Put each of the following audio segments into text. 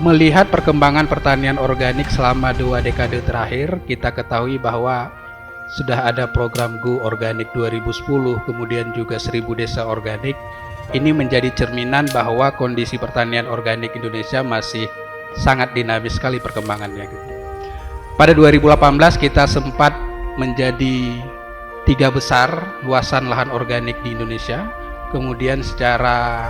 Melihat perkembangan pertanian organik selama 2 dekade terakhir, kita ketahui bahwa sudah ada program Go Organik 2010, kemudian juga 1000 Desa Organik. Ini menjadi cerminan bahwa kondisi pertanian organik Indonesia masih sangat dinamis sekali perkembangannya. Pada 2018 kita sempat menjadi 3 besar luasan lahan organik di Indonesia. Kemudian secara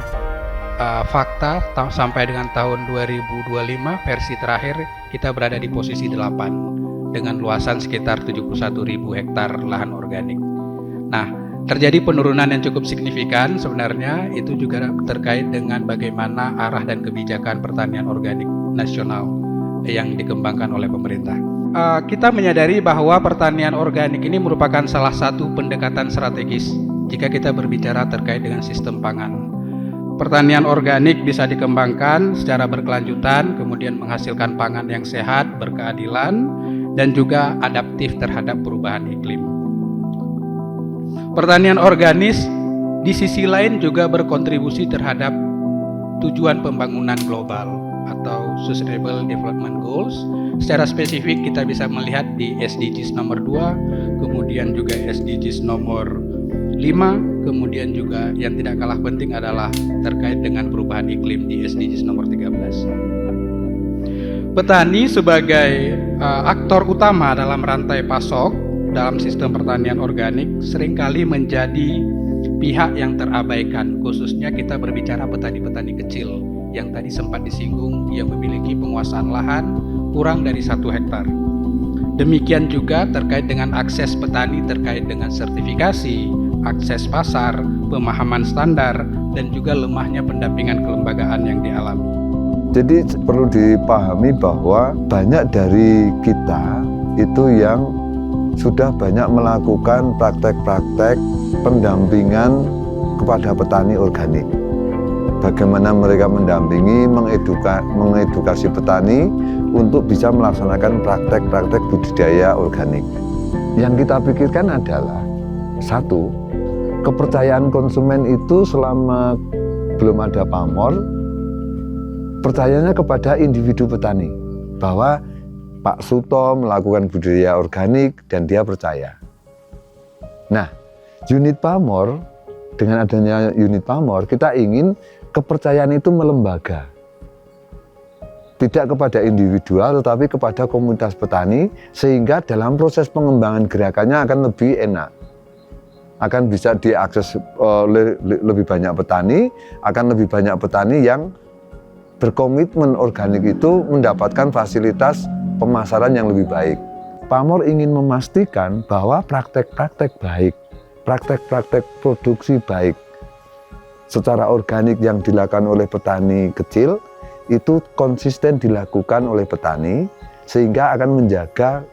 fakta sampai dengan tahun 2025 versi terakhir kita berada di posisi 8 dengan luasan sekitar 71.000 hektar lahan organik. Nah, terjadi penurunan yang cukup signifikan sebenarnya itu juga terkait dengan bagaimana arah dan kebijakan pertanian organik nasional yang dikembangkan oleh pemerintah. Kita menyadari bahwa pertanian organik ini merupakan salah satu pendekatan strategis jika kita berbicara terkait dengan sistem pangan. Pertanian organik bisa dikembangkan secara berkelanjutan, kemudian menghasilkan pangan yang sehat, berkeadilan, dan juga adaptif terhadap perubahan iklim. Pertanian organis di sisi lain juga berkontribusi terhadap tujuan pembangunan global atau Sustainable Development Goals. Secara spesifik kita bisa melihat di SDGs nomor 2, kemudian juga SDGs nomor 5, kemudian juga yang tidak kalah penting adalah terkait dengan perubahan iklim di SDGs nomor 13. Petani sebagai aktor utama dalam rantai pasok dalam sistem pertanian organik seringkali menjadi pihak yang terabaikan, khususnya kita berbicara petani-petani kecil yang tadi sempat disinggung yang memiliki penguasaan lahan kurang dari 1 hektar. Demikian juga terkait dengan akses petani terkait dengan sertifikasi, akses pasar, pemahaman standar, dan juga lemahnya pendampingan kelembagaan yang dialami. Jadi perlu dipahami bahwa banyak dari kita itu yang sudah banyak melakukan praktek-praktek pendampingan kepada petani organik. Bagaimana mereka mendampingi, mengedukasi petani untuk bisa melaksanakan praktek-praktek budidaya organik. Yang kita pikirkan adalah, satu, kepercayaan konsumen itu selama belum ada pamor, percayanya kepada individu petani, bahwa Pak Suto melakukan budidaya organik dan dia percaya. Nah, unit pamor, dengan adanya unit pamor, kita ingin kepercayaan itu melembaga. Tidak kepada individual, tetapi kepada komunitas petani, sehingga dalam proses pengembangan gerakannya akan lebih enak. Akan bisa diakses oleh lebih banyak petani, akan lebih banyak petani yang berkomitmen organik itu mendapatkan fasilitas pemasaran yang lebih baik. Pamor ingin memastikan bahwa praktek-praktek baik, praktek-praktek produksi baik secara organik yang dilakukan oleh petani kecil itu konsisten dilakukan oleh petani sehingga akan menjaga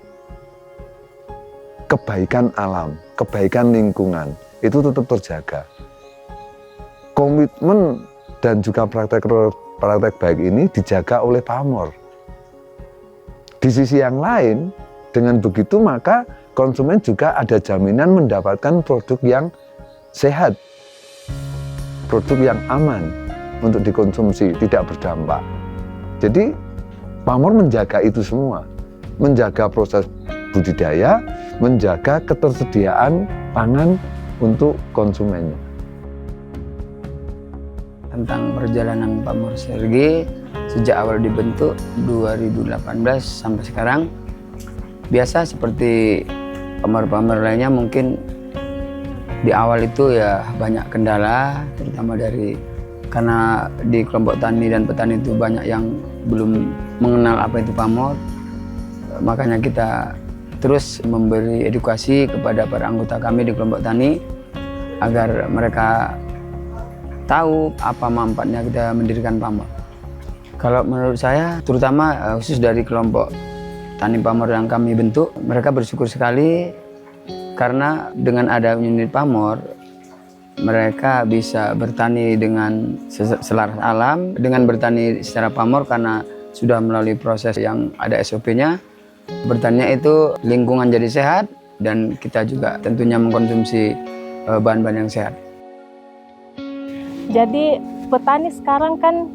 kebaikan alam, kebaikan lingkungan itu tetap terjaga. Komitmen dan juga praktek baik ini dijaga oleh pamor. Di sisi yang lain, dengan begitu maka konsumen juga ada jaminan mendapatkan produk yang sehat, produk yang aman untuk dikonsumsi, tidak berdampak. Jadi pamor menjaga itu semua, menjaga proses budidaya, menjaga ketersediaan pangan untuk konsumennya. Tentang perjalanan Pamor Sinergi sejak awal dibentuk 2018 sampai sekarang, biasa seperti pamor-pamor lainnya mungkin di awal itu ya banyak kendala, terutama karena di kelompok tani dan petani itu banyak yang belum mengenal apa itu pamor. Makanya kita terus memberi edukasi kepada para anggota kami di kelompok tani agar mereka tahu apa manfaatnya kita mendirikan pamor. Kalau menurut saya, terutama khusus dari kelompok tani pamor yang kami bentuk, mereka bersyukur sekali karena dengan ada unit pamor, mereka bisa bertani dengan selaras alam, dengan bertani secara pamor karena sudah melalui proses yang ada SOP-nya. Bertaninya itu lingkungan jadi sehat dan kita juga tentunya mengkonsumsi bahan-bahan yang sehat. Jadi petani sekarang kan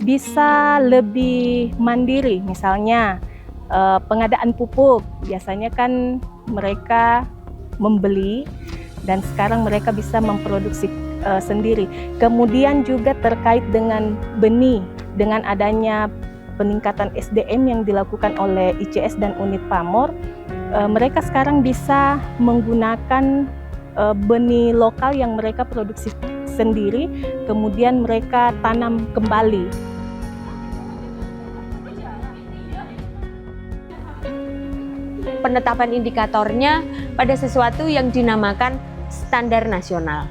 bisa lebih mandiri. Misalnya pengadaan pupuk, biasanya kan mereka membeli dan sekarang mereka bisa memproduksi sendiri. Kemudian juga terkait dengan benih, dengan adanya peningkatan SDM yang dilakukan oleh ICS dan unit Pamor, mereka sekarang bisa menggunakan benih lokal yang mereka produksi sendiri, kemudian mereka tanam kembali. Penetapan indikatornya pada sesuatu yang dinamakan standar nasional.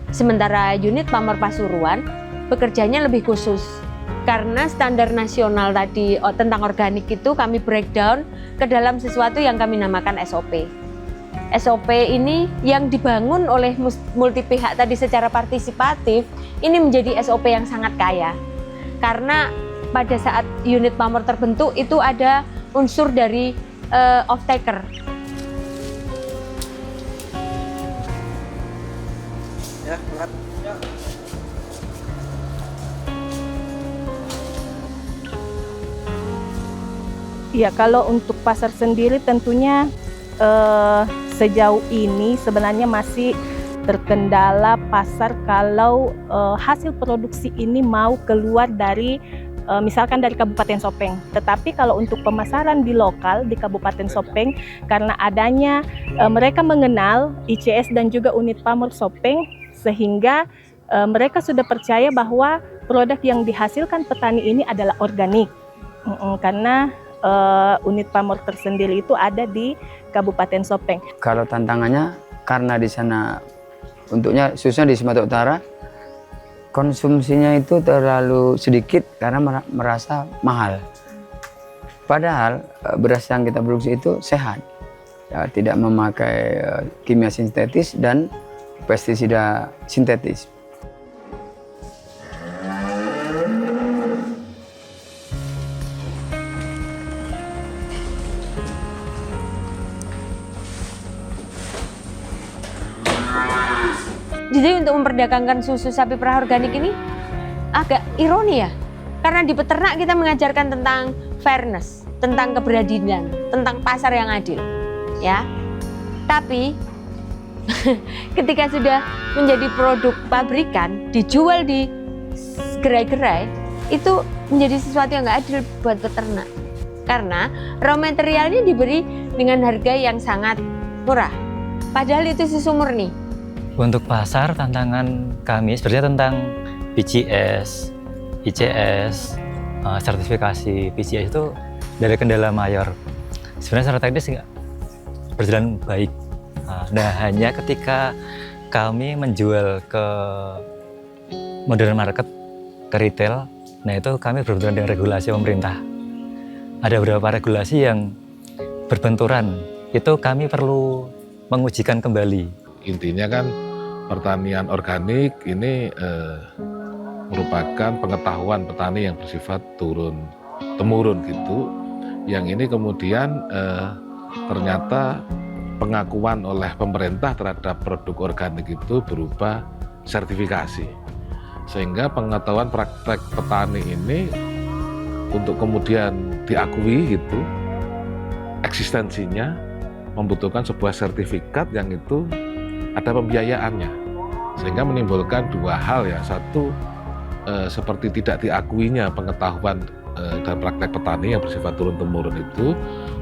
Sementara unit Pamor Pasuruan bekerjanya lebih khusus. Karena standar nasional tadi tentang organik itu kami breakdown ke dalam sesuatu yang kami namakan SOP. SOP ini yang dibangun oleh multi pihak tadi secara partisipatif, ini menjadi SOP yang sangat kaya. Karena pada saat unit Pamor terbentuk itu ada unsur dari off-taker. Ya, angkat. Ya, kalau untuk pasar sendiri tentunya sejauh ini sebenarnya masih terkendala pasar kalau hasil produksi ini mau keluar dari misalkan dari Kabupaten Sopeng. Tetapi kalau untuk pemasaran di lokal di Kabupaten Sopeng, karena adanya mereka mengenal ICS dan juga unit Pamor Sopeng, sehingga mereka sudah percaya bahwa produk yang dihasilkan petani ini adalah organik. Karena unit Pamor tersendiri itu ada di Kabupaten Sopeng. Kalau tantangannya karena di sana untuknya khususnya di Sumatera Utara konsumsinya itu terlalu sedikit karena merasa mahal. Padahal beras yang kita produksi itu sehat, ya, tidak memakai kimia sintetis dan pestisida sintetis. Jadi untuk memperdagangkan susu sapi perah organik ini agak ironi ya. Karena di peternak kita mengajarkan tentang fairness, tentang keberadilan, tentang pasar yang adil. Ya. Tapi ketika sudah menjadi produk pabrikan, dijual di gerai-gerai, itu menjadi sesuatu yang nggak adil buat peternak. Karena raw materialnya diberi dengan harga yang sangat murah. Padahal itu susu murni. Untuk pasar, tantangan kami sebenarnya tentang PCS, ICS, sertifikasi PCS itu dari kendala mayor. Sebenarnya secara teknis nggak berjalan baik. Nah, hanya ketika kami menjual ke modern market, ke retail, nah itu kami berbenturan dengan regulasi pemerintah. Ada beberapa regulasi yang berbenturan, itu kami perlu mengujikan kembali. Intinya kan pertanian organik ini merupakan pengetahuan petani yang bersifat turun-temurun gitu. Yang ini kemudian ternyata pengakuan oleh pemerintah terhadap produk organik itu berupa sertifikasi. Sehingga pengetahuan praktek petani ini untuk kemudian diakui gitu, eksistensinya membutuhkan sebuah sertifikat yang itu ada pembiayaannya, sehingga menimbulkan dua hal ya. Satu, seperti tidak diakuinya pengetahuan dan praktek petani yang bersifat turun-temurun itu.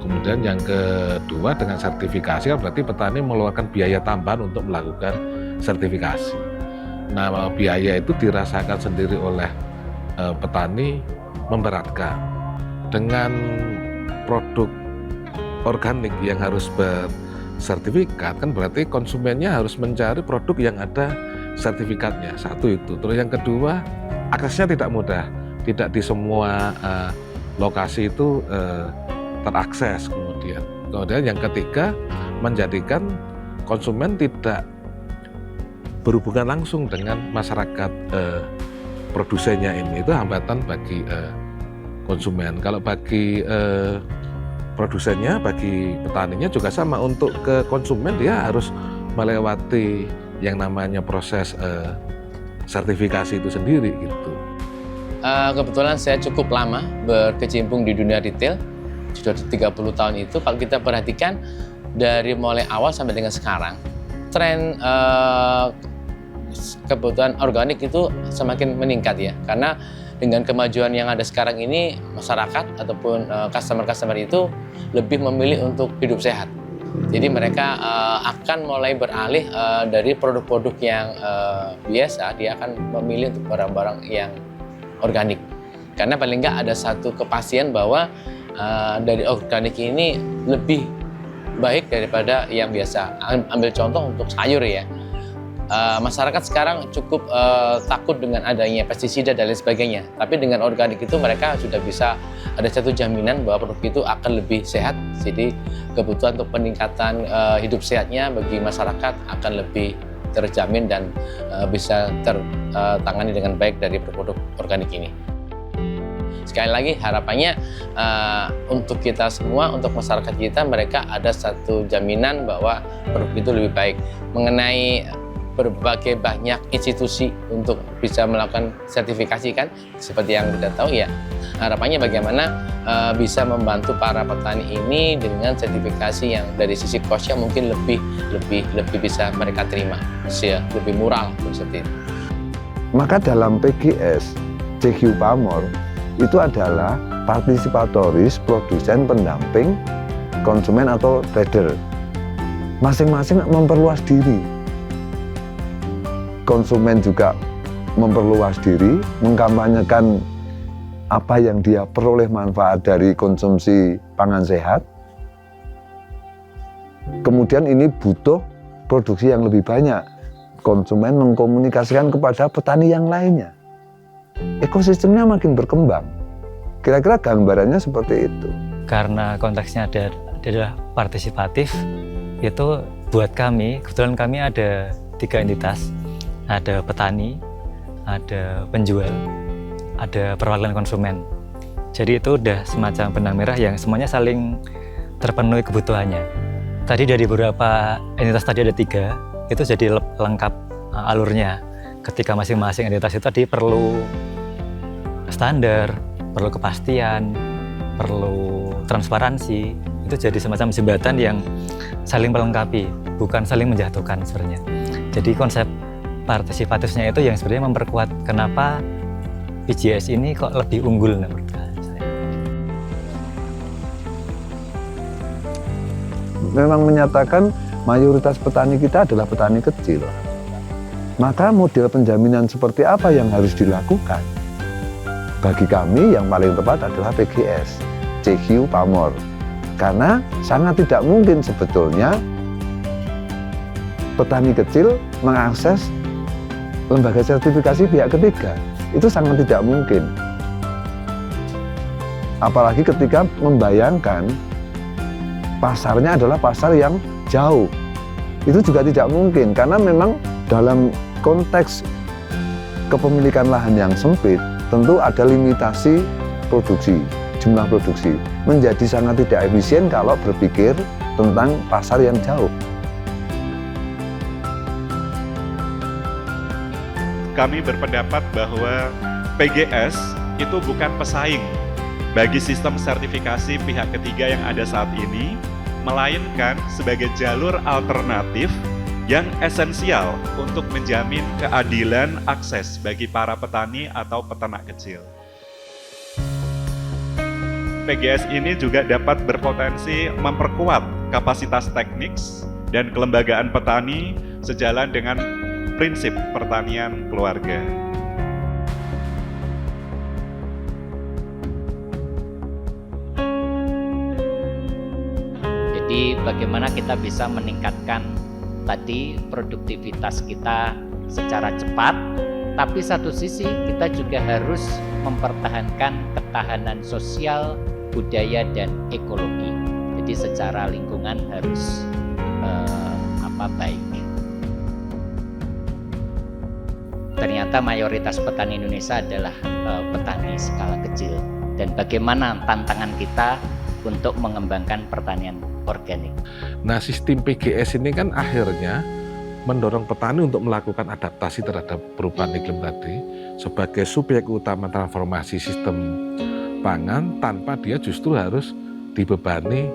Kemudian yang kedua, dengan sertifikasi kan berarti petani mengeluarkan biaya tambahan untuk melakukan sertifikasi. Nah, biaya itu dirasakan sendiri oleh petani, memberatkan. Dengan produk organik yang harus sertifikat kan berarti konsumennya harus mencari produk yang ada sertifikatnya. Satu itu. Terus yang kedua, aksesnya tidak mudah, tidak di semua lokasi itu terakses. Kemudian yang ketiga, menjadikan konsumen tidak berhubungan langsung dengan masyarakat produsennya ini. Itu hambatan bagi konsumen. Kalau bagi produsennya, bagi petaninya juga sama. Untuk ke konsumen dia harus melewati yang namanya proses sertifikasi itu sendiri gitu. Kebetulan saya cukup lama berkecimpung di dunia retail, sudah 30 tahun itu. Kalau kita perhatikan dari mulai awal sampai dengan sekarang, tren kebutuhan organik itu semakin meningkat ya. Karena dengan kemajuan yang ada sekarang ini, masyarakat ataupun customer-customer itu lebih memilih untuk hidup sehat. Jadi mereka akan mulai beralih dari produk-produk yang biasa, dia akan memilih untuk barang-barang yang organik. Karena paling nggak ada satu kepastian bahwa dari organik ini lebih baik daripada yang biasa. Ambil contoh untuk sayur ya. Masyarakat sekarang cukup takut dengan adanya pestisida dan lain sebagainya. Tapi dengan organik itu mereka sudah bisa ada satu jaminan bahwa produk itu akan lebih sehat. Jadi kebutuhan untuk peningkatan hidup sehatnya bagi masyarakat akan lebih terjamin dan bisa tertangani dengan baik dari produk organik ini. Sekali lagi harapannya untuk kita semua, untuk masyarakat kita, mereka ada satu jaminan bahwa produk itu lebih baik. Mengenai berbagai banyak institusi untuk bisa melakukan sertifikasi kan, seperti yang kita tahu ya, harapannya bagaimana bisa membantu para petani ini dengan sertifikasi yang dari sisi cost-nya mungkin lebih bisa mereka terima, lebih murah seperti itu. Maka dalam PGS CQ Pamor itu adalah partisipatoris produsen pendamping konsumen atau trader. Masing-masing memperluas diri. Konsumen juga memperluas diri, mengkampanyekan apa yang dia peroleh manfaat dari konsumsi pangan sehat. Kemudian ini butuh produksi yang lebih banyak. Konsumen mengkomunikasikan kepada petani yang lainnya. Ekosistemnya makin berkembang. Kira-kira gambarannya seperti itu. Karena konteksnya adalah partisipatif, itu buat kami, kebetulan kami ada 3 entitas. Ada petani, ada penjual, ada perwakilan konsumen. Jadi itu udah semacam benang merah yang semuanya saling terpenuhi kebutuhannya. Tadi dari beberapa entitas tadi ada 3, itu jadi lengkap alurnya. Ketika masing-masing entitas itu tadi perlu standar, perlu kepastian, perlu transparansi. Itu jadi semacam jembatan yang saling melengkapi, bukan saling menjatuhkan sebenarnya. Jadi konsep partisipatifnya itu yang sebenarnya memperkuat kenapa PGS ini kok lebih unggul menurut saya. Memang menyatakan mayoritas petani kita adalah petani kecil. Maka model penjaminan seperti apa yang harus dilakukan? Bagi kami yang paling tepat adalah PGS, CQ Pamor. Karena sangat tidak mungkin sebetulnya petani kecil mengakses lembaga sertifikasi pihak ketiga. Itu sangat tidak mungkin. Apalagi ketika membayangkan pasarnya adalah pasar yang jauh. Itu juga tidak mungkin, karena memang dalam konteks kepemilikan lahan yang sempit, tentu ada limitasi produksi, jumlah produksi. Menjadi sangat tidak efisien kalau berpikir tentang pasar yang jauh. Kami berpendapat bahwa PGS itu bukan pesaing bagi sistem sertifikasi pihak ketiga yang ada saat ini, melainkan sebagai jalur alternatif yang esensial untuk menjamin keadilan akses bagi para petani atau peternak kecil. PGS ini juga dapat berpotensi memperkuat kapasitas teknik dan kelembagaan petani sejalan dengan prinsip pertanian keluarga. Jadi bagaimana kita bisa meningkatkan tadi produktivitas kita secara cepat, tapi satu sisi kita juga harus mempertahankan ketahanan sosial, budaya dan ekologi. Jadi secara lingkungan harus baik. Ternyata mayoritas petani Indonesia adalah petani skala kecil. Dan bagaimana tantangan kita untuk mengembangkan pertanian organik? Nah, sistem PGS ini kan akhirnya mendorong petani untuk melakukan adaptasi terhadap perubahan iklim tadi sebagai subjek utama transformasi sistem pangan, tanpa dia justru harus dibebani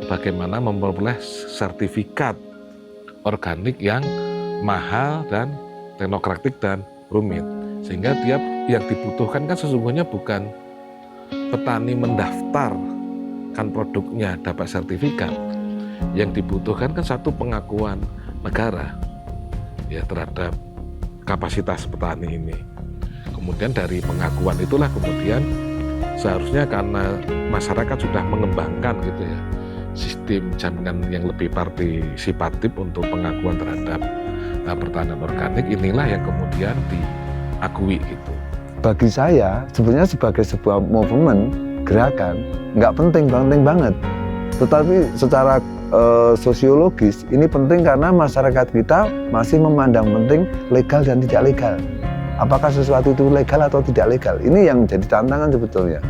bagaimana memperoleh sertifikat organik yang mahal dan teknokratik dan rumit. Sehingga dia yang dibutuhkan kan sesungguhnya bukan petani mendaftarkan produknya dapat sertifikat. Yang dibutuhkan kan satu pengakuan negara ya terhadap kapasitas petani ini. Kemudian dari pengakuan itulah kemudian seharusnya karena masyarakat sudah mengembangkan gitu ya sistem jaminan yang lebih partisipatif untuk pengakuan terhadap pertanian organik, inilah yang kemudian diakui gitu. Bagi saya sebenarnya sebagai sebuah movement gerakan nggak penting banget, tetapi secara sosiologis ini penting karena masyarakat kita masih memandang penting legal dan tidak legal. Apakah sesuatu itu legal atau tidak legal? Ini yang jadi tantangan sebetulnya.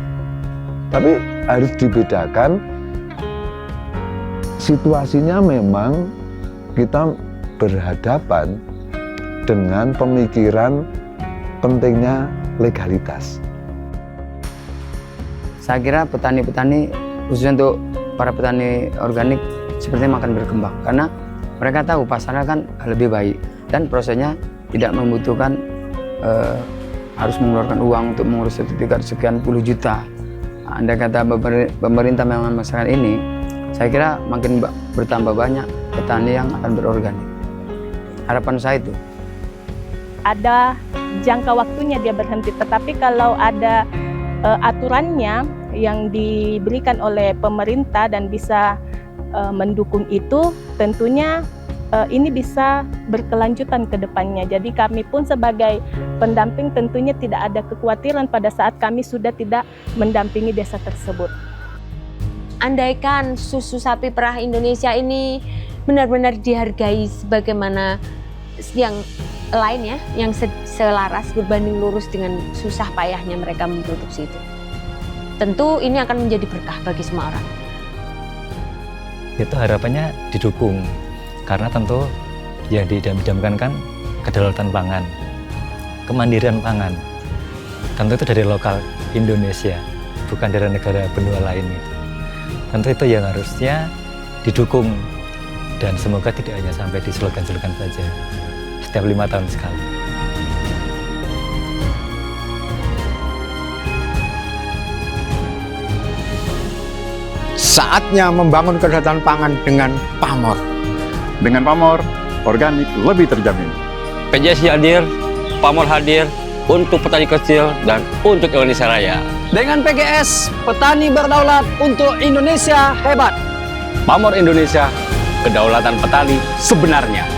Tapi harus dibedakan, situasinya memang kita berhadapan dengan pemikiran pentingnya legalitas. Saya kira petani-petani, khususnya untuk para petani organik, sepertinya makan berkembang karena mereka tahu pasarnya kan lebih baik dan prosesnya tidak membutuhkan harus mengeluarkan uang untuk mengurus sertifikat sekian puluh juta. Andai kata pemerintah memang masyarakat ini, saya kira makin bertambah banyak petani yang akan berorganik. Harapan saya itu. Ada jangka waktunya dia berhenti, tetapi kalau ada aturannya yang diberikan oleh pemerintah dan bisa mendukung itu, tentunya ini bisa berkelanjutan ke depannya. Jadi kami pun sebagai pendamping tentunya tidak ada kekhawatiran pada saat kami sudah tidak mendampingi desa tersebut. Andaikan susu sapi perah Indonesia ini benar-benar dihargai sebagaimana yang lain ya, yang selaras berbanding lurus dengan susah payahnya mereka memproduksi itu. Tentu ini akan menjadi berkah bagi semua orang. Itu harapannya didukung, karena tentu yang didamkan kan kedaulatan pangan, kemandirian pangan. Tentu itu dari lokal Indonesia, bukan dari negara benua lain. Tentu itu yang harusnya didukung, dan semoga tidak hanya sampai di slogan-slogan saja, setiap 5 tahun sekali. Saatnya membangun kedaulatan pangan dengan pamor. Dengan pamor, organik lebih terjamin. PJSI hadir, pamor hadir untuk petani kecil dan untuk Indonesia Raya. Dengan PGS, petani berdaulat untuk Indonesia hebat. Pamor Indonesia, kedaulatan petani sebenarnya.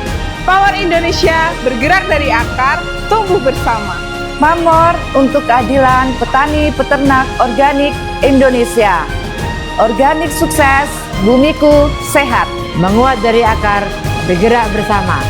Pamor Indonesia bergerak dari akar, tumbuh bersama. Pamor untuk keadilan petani peternak organik Indonesia. Organik sukses, bumiku sehat. Menguat dari akar, bergerak bersama.